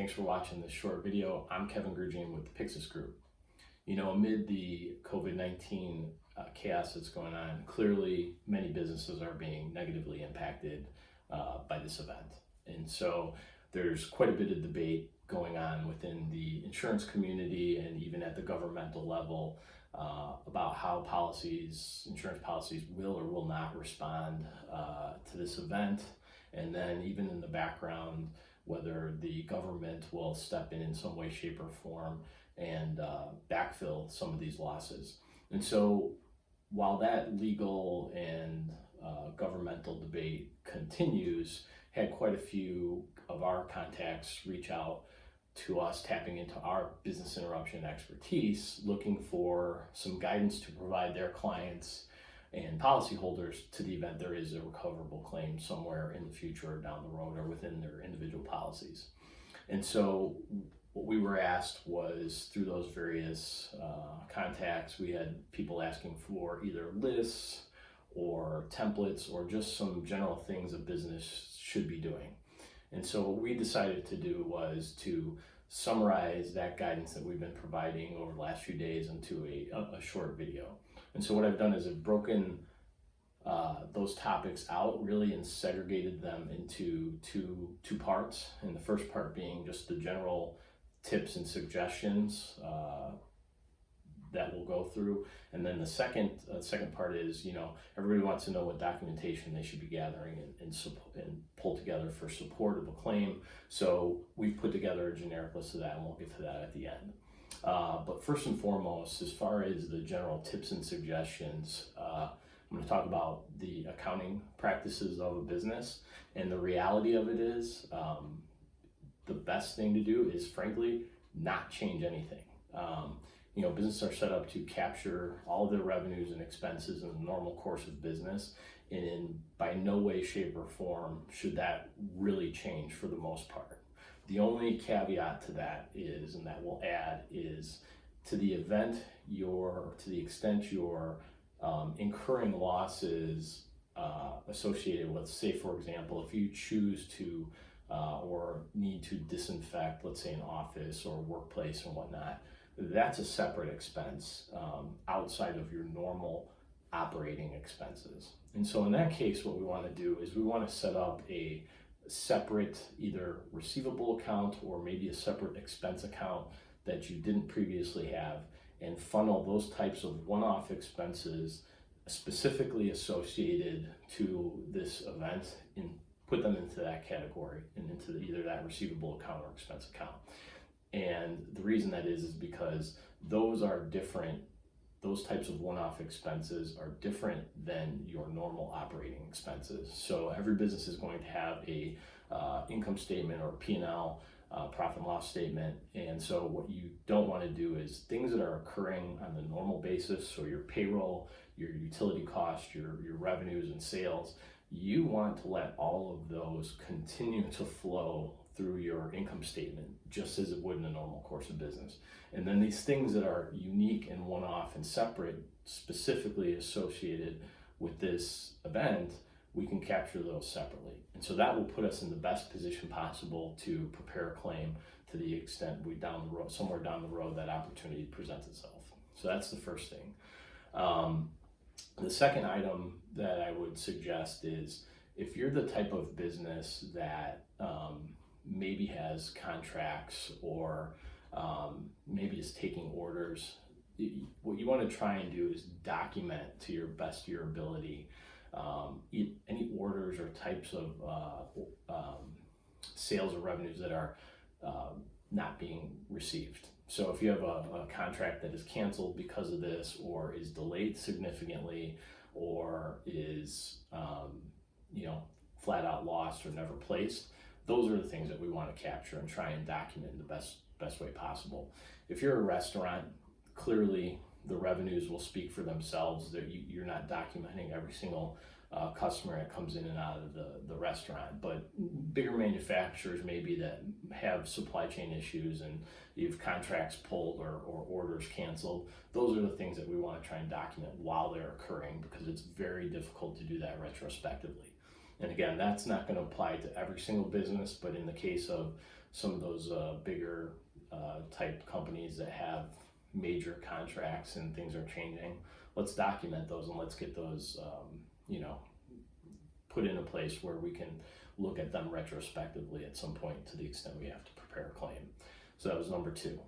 thanks for watching this short video. I'm Kevin Grugin with the Pixis Group. You know, amid the COVID-19 chaos that's going on, clearly many businesses are being negatively impacted by this event. And so there's quite a bit of debate going on within the insurance community and even at the governmental level about how insurance policies will or will not respond to this event. And then even in the background, whether the government will step in some way, shape, or form and backfill some of these losses. And so while that legal and governmental debate continues, had quite a few of our contacts reach out to us, tapping into our business interruption expertise, looking for some guidance to provide their clients and policyholders to the event there is a recoverable claim somewhere in the future or down the road or within their individual policies. And so what we were asked was, through those various contacts, we had people asking for either lists or templates or just some general things a business should be doing. And so what we decided to do was to summarize that guidance that we've been providing over the last few days into a short video. And so what I've done is I've broken those topics out really and segregated them into two parts. And the first part being just the general tips and suggestions that we'll go through. And then the second part is, everybody wants to know what documentation they should be gathering and pull together for support of a claim. So we've put together a generic list of that, and we'll get to that at the end. But first and foremost, as far as the general tips and suggestions, I'm going to talk about the accounting practices of a business. And the reality of it is, the best thing to do is, frankly, not change anything. Businesses are set up to capture all of their revenues and expenses in the normal course of business, and by no way, shape, or form should that really change for the most part. The only caveat to that is, and that we'll add, is to the extent you're incurring losses associated with, say, for example, if you choose to or need to disinfect, let's say, an office or workplace and whatnot, that's a separate expense outside of your normal operating expenses. And so in that case, what we want to do is we want to set up a separate either receivable account or maybe a separate expense account that you didn't previously have, and funnel those types of one-off expenses specifically associated to this event and put them into that category and into either that receivable account or expense account. And the reason that is because those types of one-off expenses are different than your normal operating expenses. So every business is going to have a income statement or P&L, profit and loss statement. And so what you don't want to do is things that are occurring on the normal basis, so your payroll, your utility costs, your revenues and sales, you want to let all of those continue to flow through your income statement, just as it would in a normal course of business. And then these things that are unique and one-off and separate, specifically associated with this event, we can capture those separately. And so that will put us in the best position possible to prepare a claim to the extent somewhere down the road, that opportunity presents itself. So that's the first thing. The second item that I would suggest is, if you're the type of business that maybe has contracts or maybe is taking orders, what you want to try and do is document to your best of your ability any orders or types of sales or revenues that are not being received. So if you have a contract that is canceled because of this, or is delayed significantly, or is flat out lost or never placed, those are the things that we want to capture and try and document in the best way possible. If you're a restaurant, clearly the revenues will speak for themselves. That you're not documenting every single customer that comes in and out of the restaurant. But bigger manufacturers maybe that have supply chain issues and you've contracts pulled or orders canceled, those are the things that we want to try and document while they're occurring, because it's very difficult to do that retrospectively. And again, that's not going to apply to every single business, but in the case of some of those bigger type companies that have major contracts and things are changing, let's document those and let's get those, put in a place where we can look at them retrospectively at some point to the extent we have to prepare a claim. So that was number 2.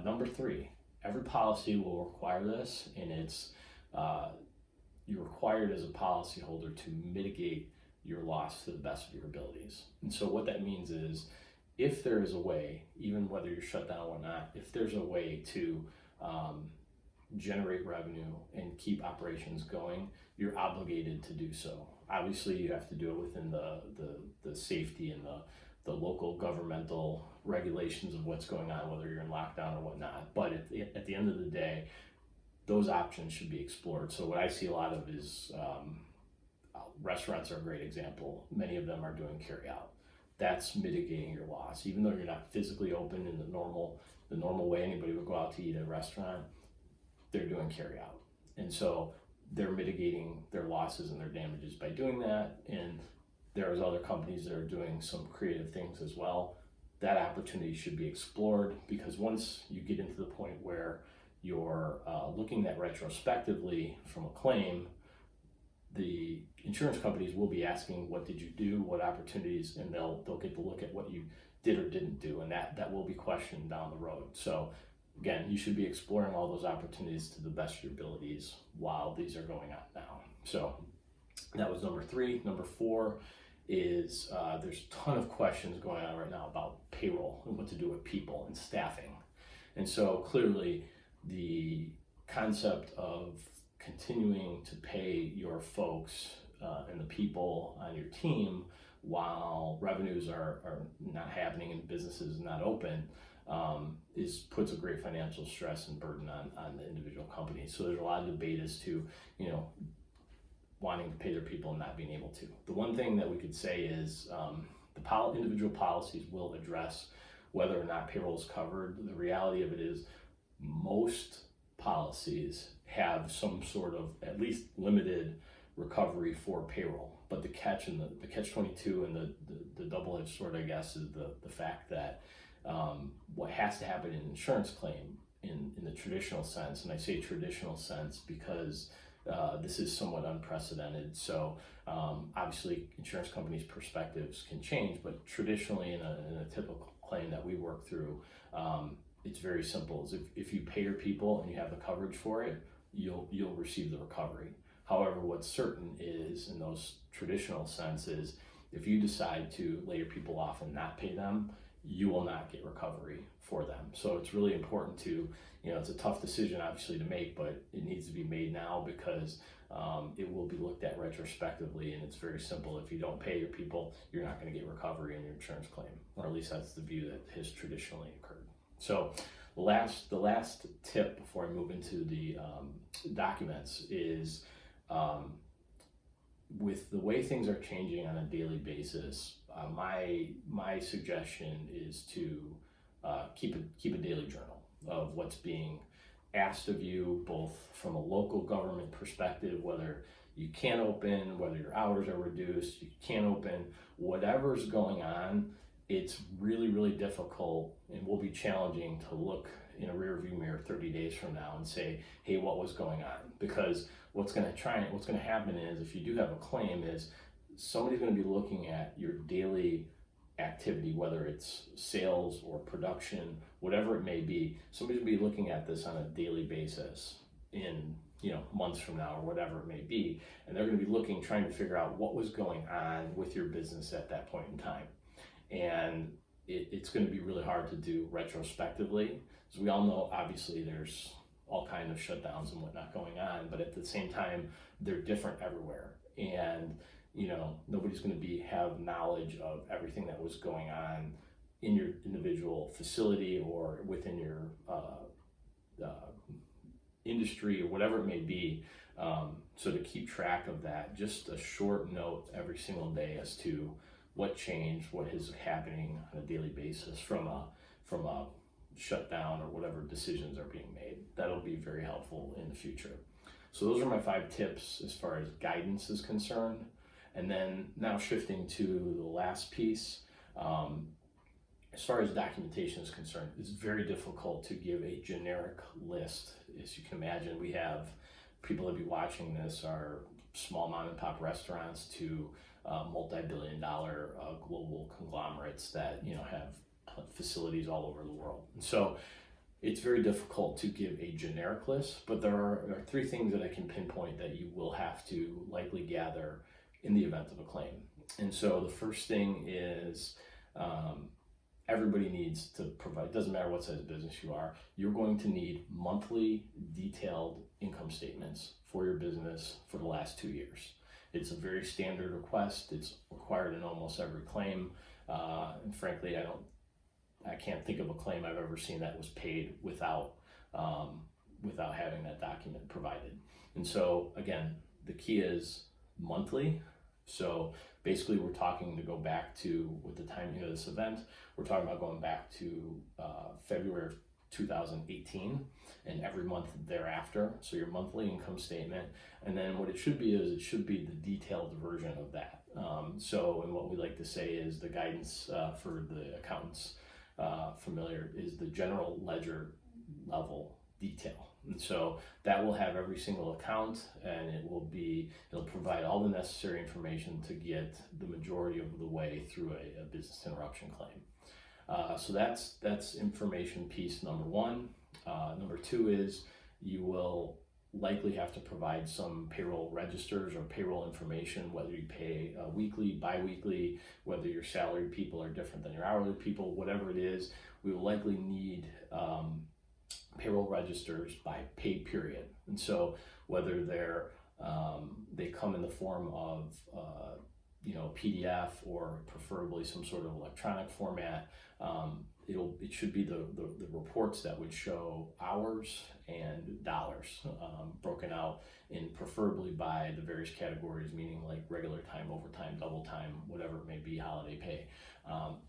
Number 3, every policy will require this, and it's you're required as a policyholder to mitigate your loss to the best of your abilities. And so what that means is, if there is a way, even whether you're shut down or not, if there's a way to generate revenue and keep operations going, you're obligated to do so. Obviously, you have to do it within the safety and the local governmental regulations of what's going on, whether you're in lockdown or whatnot. But at the end of the day, those options should be explored. So what I see a lot of is restaurants are a great example. Many of them are doing carry out. That's mitigating your loss. Even though you're not physically open in the normal way anybody would go out to eat at a restaurant, they're doing carry out. And so they're mitigating their losses and their damages by doing that. And there's other companies that are doing some creative things as well. That opportunity should be explored, because once you get into the point where you're looking at retrospectively from a claim, the insurance companies will be asking, what did you do, what opportunities, and they'll get to look at what you did or didn't do, and that will be questioned down the road. So again, you should be exploring all those opportunities to the best of your abilities while these are going on now. So that was number 3. Number 4 is there's a ton of questions going on right now about payroll and what to do with people and staffing. And so clearly the concept of continuing to pay your folks and the people on your team while revenues are not happening and businesses not open puts a great financial stress and burden on the individual company. So there's a lot of debate as to, wanting to pay their people and not being able to. The one thing that we could say is the individual policies will address whether or not payroll is covered. The reality of it is most policies have some sort of at least limited recovery for payroll. But the catch and the catch-22 and the double-edged sword, I guess, is the fact that what has to happen in an insurance claim in the traditional sense, and I say traditional sense because this is somewhat unprecedented. So obviously insurance companies' perspectives can change, but traditionally in a typical claim that we work through, it's very simple. If you pay your people and you have the coverage for it, you'll receive the recovery. However, what's certain is, in those traditional senses, if you decide to lay your people off and not pay them, you will not get recovery for them. So it's really important to, it's a tough decision obviously to make, but it needs to be made now because it will be looked at retrospectively, and it's very simple. If you don't pay your people, you're not going to get recovery in your insurance claim, or at least that's the view that has traditionally occurred. So the last tip before I move into the documents is, with the way things are changing on a daily basis, my suggestion is to keep a daily journal of what's being asked of you, both from a local government perspective, whether you can't open, whether your hours are reduced, you can't open, whatever's going on. It's really, really difficult and will be challenging to look in a rearview mirror 30 days from now and say, hey, what was going on? Because what's going to happen is, if you do have a claim, is somebody's going to be looking at your daily activity, whether it's sales or production, whatever it may be. Somebody's going to be looking at this on a daily basis in months from now or whatever it may be, and they're going to be trying to figure out what was going on with your business at that point in time. And it's going to be really hard to do retrospectively, as we all know. Obviously there's all kinds of shutdowns and whatnot going on, but at the same time they're different everywhere, and nobody's going to have knowledge of everything that was going on in your individual facility or within your industry or whatever it may be. So to keep track of that, just a short note every single day as to what changed, what is happening on a daily basis from a shutdown or whatever decisions are being made. That'll be very helpful in the future. So those are my 5 tips as far as guidance is concerned. And then now shifting to the last piece, as far as documentation is concerned, it's very difficult to give a generic list. As you can imagine, we have people that be watching this are small mom and pop restaurants to multi-billion-dollar global conglomerates that have facilities all over the world. And so it's very difficult to give a generic list, but there are three things that I can pinpoint that you will have to likely gather in the event of a claim. And so the first thing is everybody needs to provide, doesn't matter what size business you are, you're going to need monthly detailed income statements for your business for the last 2 years. It's a very standard request. It's required in almost every claim. And frankly, I can't think of a claim I've ever seen that was paid without having that document provided. And so again, the key is monthly. So basically we're talking to go back to, with the timing of this event, we're talking about going back to February of 2018 and every month thereafter. So your monthly income statement, and then what it should be is it should be the detailed version of that. And what we like to say is the guidance for the accountants familiar is the general ledger level detail. And so that will have every single account, and it'll provide all the necessary information to get the majority of the way through a business interruption claim. So that's information piece number one. Number two is you will likely have to provide some payroll registers or payroll information, whether you pay weekly, bi-weekly, whether your salaried people are different than your hourly people, whatever it is, we will likely need payroll registers by pay period. And so whether they come in the form of PDF or preferably some sort of electronic format, it should be the reports that would show hours and dollars broken out in preferably by the various categories, meaning like regular time, overtime, double time, whatever it may be, holiday pay.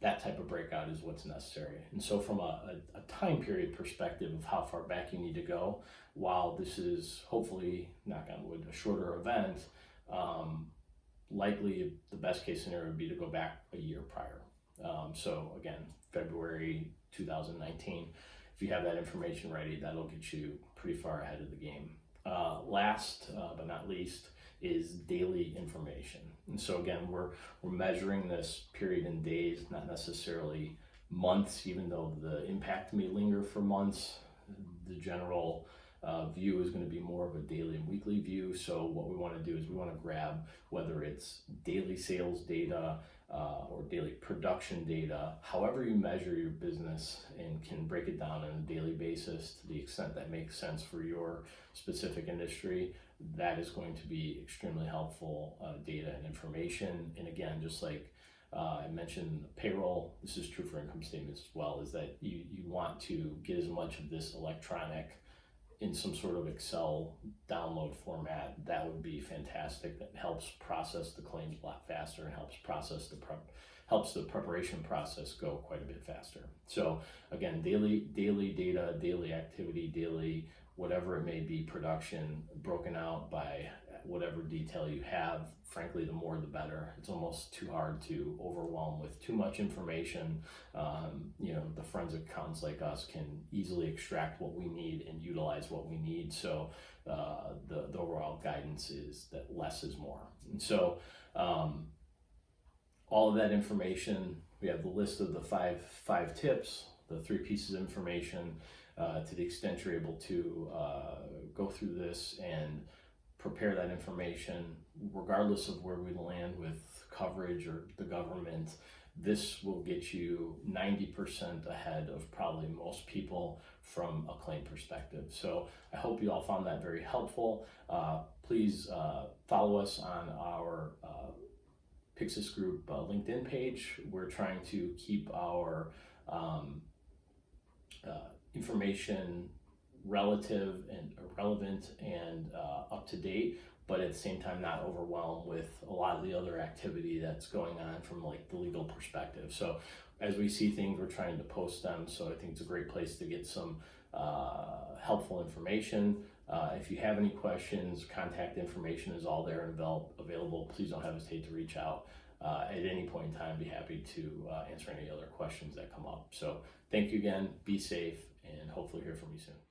That type of breakout is what's necessary. And so from a time period perspective of how far back you need to go, while this is hopefully, knock on wood, a shorter event, likely the best case scenario would be to go back a year prior. So again, February 2019, if you have that information ready, that'll get you pretty far ahead of the game. Last but not least is daily information. And so again, we're measuring this period in days, not necessarily months, even though the impact may linger for months. The general view is going to be more of a daily and weekly view. So what we want to do is we want to grab whether it's daily sales data or daily production data, however you measure your business and can break it down on a daily basis to the extent that makes sense for your specific industry. That is going to be extremely helpful data and information. And again, just like I mentioned payroll, this is true for income statements as well, is that you want to get as much of this electronic in some sort of Excel download format. That would be fantastic. That helps process the claims a lot faster and helps helps the preparation process go quite a bit faster. So again, daily data, daily activity, daily whatever it may be, production broken out by whatever detail you have. Frankly, the more the better. It's almost too hard to overwhelm with too much information. The forensic accountants like us can easily extract what we need and utilize what we need. So the overall guidance is that less is more. And so all of that information, we have the list of the five tips, the 3 pieces of information. To the extent you're able to go through this and prepare that information, regardless of where we land with coverage or the government, this will get you 90% ahead of probably most people from a claim perspective. So I hope you all found that very helpful. Please follow us on our Business Group LinkedIn page. We're trying to keep our information relative and relevant and up to date, but at the same time not overwhelmed with a lot of the other activity that's going on from like the legal perspective. So as we see things, we're trying to post them. So I think it's a great place to get some helpful information. If you have any questions, contact information is all there and available. Please don't hesitate to reach out at any point in time. Be happy to answer any other questions that come up. So thank you again. Be safe, and hopefully hear from you soon.